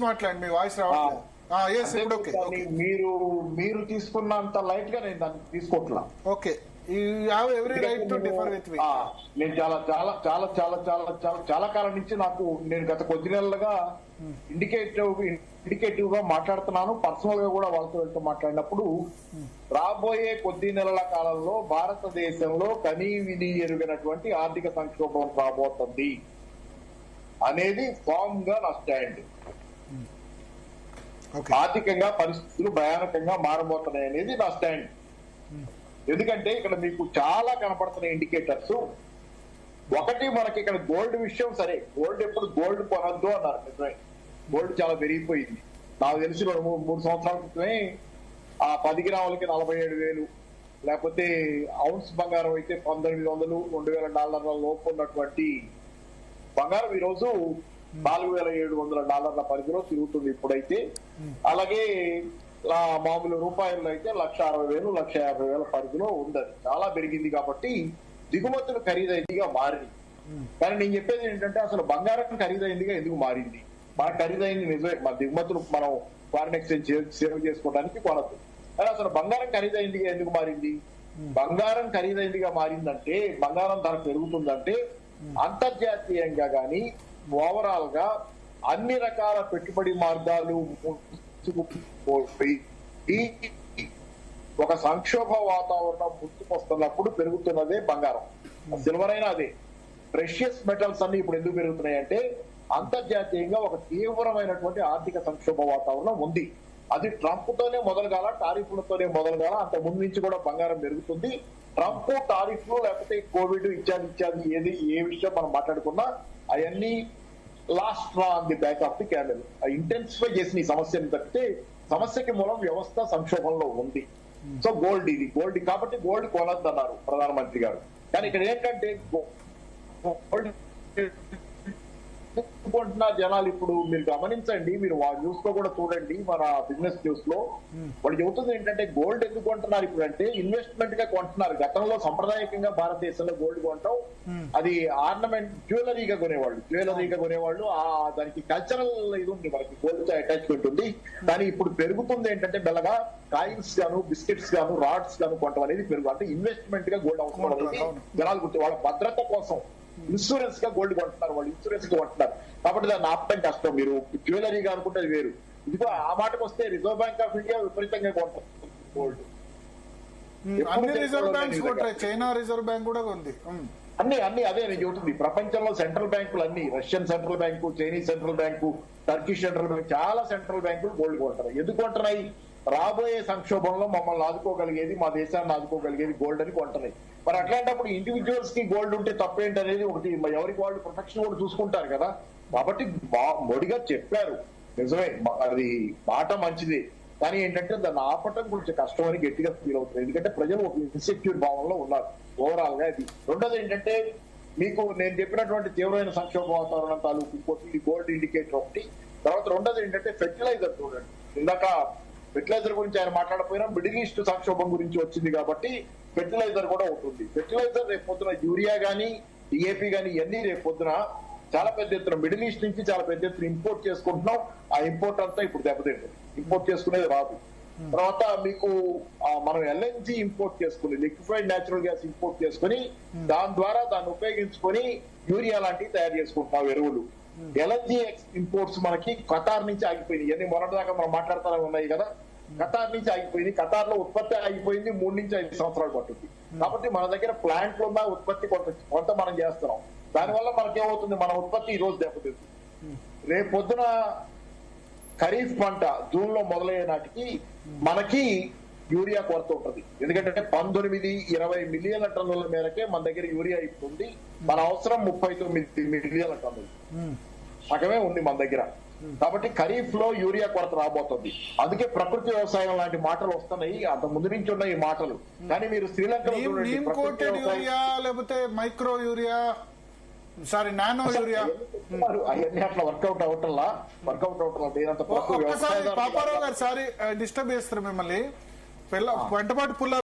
మాట్లాడండి, మీ వాయిస్ రావట్లేదు. ఇప్పుడు ఓకే. మీరు తీసుకున్నంత లైట్ గా నేను దాన్ని తీసుకోవట్లా. Okay, every right to differ with me. నేను చాలా చాలా చాలా చాలా చాలా చాలా చాలా కాలం నుంచి నేను గత కొద్ది నెలలుగా ఇండికేటివ్ గా మాట్లాడుతున్నాను. పర్సనల్ గా కూడా వాళ్ళతో మాట్లాడినప్పుడు రాబోయే కొద్ది నెలల కాలంలో భారతదేశంలో కనీ విని ఎరుగినటువంటి ఆర్థిక సంక్షోభం రాబోతుంది అనేది ఫామ్ గా నా స్టాండ్. ఆర్థికంగా పరిస్థితులు భయానకంగా మారబోతున్నాయి అనేది నా స్టాండ్. ఎందుకంటే ఇక్కడ మీకు చాలా కనపడుతున్న ఇండికేటర్స్. ఒకటి, మనకి ఇక్కడ గోల్డ్ విషయం సరే, గోల్డ్ కొనద్దు అన్నారు. నిజమే, గోల్డ్ చాలా పెరిగిపోయింది. నాకు తెలిసి 3 సంవత్సరాల క్రితమే ఆ 10 గ్రాములకి 47,000, లేకపోతే ఔన్స్ బంగారం అయితే 1,900, $2,000 లోపు ఉన్నటువంటి బంగారం ఈరోజు $4,700 పరిధిలో తిరుగుతుంది ఇప్పుడైతే. అలాగే మామూలు రూపాయల్లో అయితే 1,60,000, 1,50,000 పరిధిలో ఉంది. చాలా పెరిగింది కాబట్టి దిగుమతులు ఖరీదైందిగా మారింది. కానీ నేను చెప్పేది ఏంటంటే, అసలు బంగారం ఖరీదైందిగా ఎందుకు మారింది? మనకు ఖరీదైంది నిజమే, మన దిగుమతులు మనం ఫారిన్ ఎక్స్చేంజ్ సేవ్ చేసుకోవడానికి కొనద్దు. కానీ అసలు బంగారం ఖరీదైందిగా ఎందుకు మారింది? బంగారం ఖరీదైందిగా మారిందంటే, బంగారం ధర పెరుగుతుందంటే అంతర్జాతీయంగా గాని ఓవరాల్ గా అన్ని రకాల పెట్టుబడి మార్గాలు ఒక సంక్షోభ వాతావరణం ముందుకొస్తున్నప్పుడు పెరుగుతున్నదే బంగారం. సిల్వర్ అయినా అదే. ప్రెషియస్ మెటల్స్ అన్ని ఇప్పుడు ఎందుకు పెరుగుతున్నాయంటే, అంతర్జాతీయంగా ఒక తీవ్రమైనటువంటి ఆర్థిక సంక్షోభ వాతావరణం ఉంది. అది ట్రంప్ తోనే మొదలుగాల, టారిఫ్లతోనే మొదలుగాల. అంత ముందు నుంచి కూడా బంగారం పెరుగుతుంది. ట్రంప్, టారిఫ్లు, లేకపోతే కోవిడ్ ఇత్యాది ఏ విషయం మనం మాట్లాడుకున్నా అవన్నీ లాస్ట్ రా on the back of the camel. Intensify చేసిన ఈ సమస్యను తప్పితే సమస్యకి మూలం వ్యవస్థ సంక్షోభంలో ఉంది. సో గోల్డ్ కాబట్టి గోల్డ్ కొనద్దన్నారు ప్రధానమంత్రి గారు. కానీ ఇక్కడ ఏంటంటే గోల్డ్ కొంటున్నారు జనాలు. ఇప్పుడు మీరు గమనించండి, మీరు న్యూస్ లో కూడా చూడండి, మన బిజినెస్ న్యూస్ లో వాళ్ళు చెబుతుంది ఏంటంటే, గోల్డ్ ఎందుకు కొంటున్నారు ఇప్పుడు అంటే ఇన్వెస్ట్మెంట్ గా కొంటున్నారు. గతంలో సంప్రదాయకంగా భారతదేశంలో గోల్డ్ కొంటాం, అది ఆర్నమెంట్ జ్యువెలరీగా కొనేవాళ్ళు. దానికి కల్చరల్ ఇది ఉంది, మనకి గోల్డ్ తో అటాచ్మెంట్ ఉంది. కానీ ఇప్పుడు పెరుగుతుంది ఏంటంటే, మెల్లగా కాయిన్స్ గాను, బిస్కెట్స్ గాను, రాడ్స్ గాను కొంటాం అనేది అంటే ఇన్వెస్ట్మెంట్ గా గోల్డ్ అవసరం అనేది జనాలు గుర్తు. వాళ్ళ భద్రత కోసం ఇన్సూరెన్స్ గా గోల్డ్ కొంటున్నారు, వాళ్ళు ఇన్సూరెన్స్ గా కొంటున్నారు. కాబట్టి దాన్ని ఆపటం కష్టం. మీరు జ్యువెలరీగా అనుకుంటే అది వేరు. ఇదిగో ఆ మాటకు వస్తే రిజర్వ్ బ్యాంక్ ఆఫ్ ఇండియా విపరీతంగా కొంటారు గోల్డ్. అన్ని రిజర్వ్ బ్యాంక్స్ కొంటాయి, చైనా రిజర్వ్ బ్యాంక్ కూడా ఉంది. అన్ని అదే నేను చెబుతుంది. ప్రపంచంలో సెంట్రల్ బ్యాంకులు అన్ని, Russian central bank, Chinese central bank, Turkish central bank, చాలా సెంట్రల్ బ్యాంకులు గోల్డ్ కొంటారు. ఎందుకు కొంటున్నాయి? రాబోయే సంక్షోభంలో మమ్మల్ని ఆదుకోగలిగేది, మా దేశాన్ని ఆదుకోగలిగేది గోల్డ్ అని కొంటున్నాయి. మరి అట్లాంటప్పుడు ఇండివిజువల్స్ కి గోల్డ్ ఉంటే తప్పేంటి అనేది ఒకటి. ఎవరికి వాళ్ళు ప్రొటెక్షన్ కూడా చూసుకుంటారు కదా. కాబట్టి మోడీగా చెప్పారు, నిజమే, అది మాట మంచిదే. కానీ ఏంటంటే దాన్ని ఆపటం కొంచెం కష్టం అని గట్టిగా ఫీల్ అవుతుంది. ఎందుకంటే ప్రజలు ఒక ఇన్సెక్యూర్ భావంలో ఉన్నారు ఓవరాల్ గా. అది రెండోది ఏంటంటే, మీకు నేను చెప్పినటువంటి తీవ్రమైన సంక్షోభ వాతావరణం తాలూకు ఇంకోటి గోల్డ్ ఇండికేటర్ ఒకటి. తర్వాత రెండోది ఏంటంటే ఫెర్టిలైజర్ చూడండి. ఇందాక ఫెర్టిలైజర్ గురించి ఆయన మాట్లాడకపోయినా మిడిల్ ఈస్ట్ సంక్షోభం గురించి వచ్చింది కాబట్టి ఫెర్టిలైజర్ కూడా ఉంటుంది. ఫెర్టిలైజర్ రేపు పొద్దున యూరియా గానీ, డిఏపి గానీ ఇవన్నీ రేపు పొద్దున చాలా పెద్ద ఎత్తున మిడిల్ ఈస్ట్ నుంచి చాలా పెద్ద ఎత్తున ఇంపోర్ట్ చేసుకుంటున్నాం. ఆ ఇంపోర్ట్ అంతా ఇప్పుడు దెబ్బతింటుంది. ఇంపోర్ట్ చేసుకునేది రాదు. తర్వాత మీకు మనం ఎల్ఎన్జీ ఇంపోర్ట్ చేసుకుని, లిక్విఫైడ్ న్యాచురల్ గ్యాస్ ఇంపోర్ట్ చేసుకుని దాని ద్వారా దాన్ని ఉపయోగించుకొని యూరియా లాంటివి తయారు చేసుకుంటున్నాం, ఎరువులు. ఎల్ఎన్జీ ఇంపోర్ట్స్ మనకి ఖతార్ నుంచి ఆగిపోయినాయి. ఇవన్నీ మొన్నటిదాకా మనం మాట్లాడుతూనే ఉన్నాయి కదా. ఖతార్ నుంచి ఆగిపోయింది. ఖతార్ లో ఉత్పత్తి ఆగిపోయింది. 3 నుంచి 5 సంవత్సరాలు పట్టుద్ది. కాబట్టి మన దగ్గర ప్లాంట్లు ఉన్న ఉత్పత్తి కొంత మనం చేస్తున్నాం. దానివల్ల మనకేమవుతుంది, మన ఉత్పత్తి ఈ రోజు దెబ్బతింది. రేపు పొద్దున ఖరీఫ్ పంట జూన్ లో మొదలయ్యే నాటికి మనకి యూరియా కొరత ఉంటుంది. ఎందుకంటే 19-20 మిలియన్ల టన్నుల మేరకే మన దగ్గర యూరియా ఇస్తుంది. మన అవసరం 39 మిలియన్ల టన్నులు, సగమే ఉంది మన దగ్గర. కాబట్టి ఖరీఫ్ లో యూరియా కొరత రాబోతుంది. అందుకే ప్రకృతి వ్యవసాయం లాంటి మాటలు వస్తున్నాయి. అంత ముందు నుంచి ఉన్న ఈ మాటలు. కానీ మీరు శ్రీలంకలో లేకపోతే micro urea, sorry nano urea, అవన్నీ అట్లా వర్కౌట్ అవటంలా పాపారావు గారు, సారీ డిస్టర్బ్ చేస్తారు మిమ్మల్ని. వెంటపాటి పుల్ల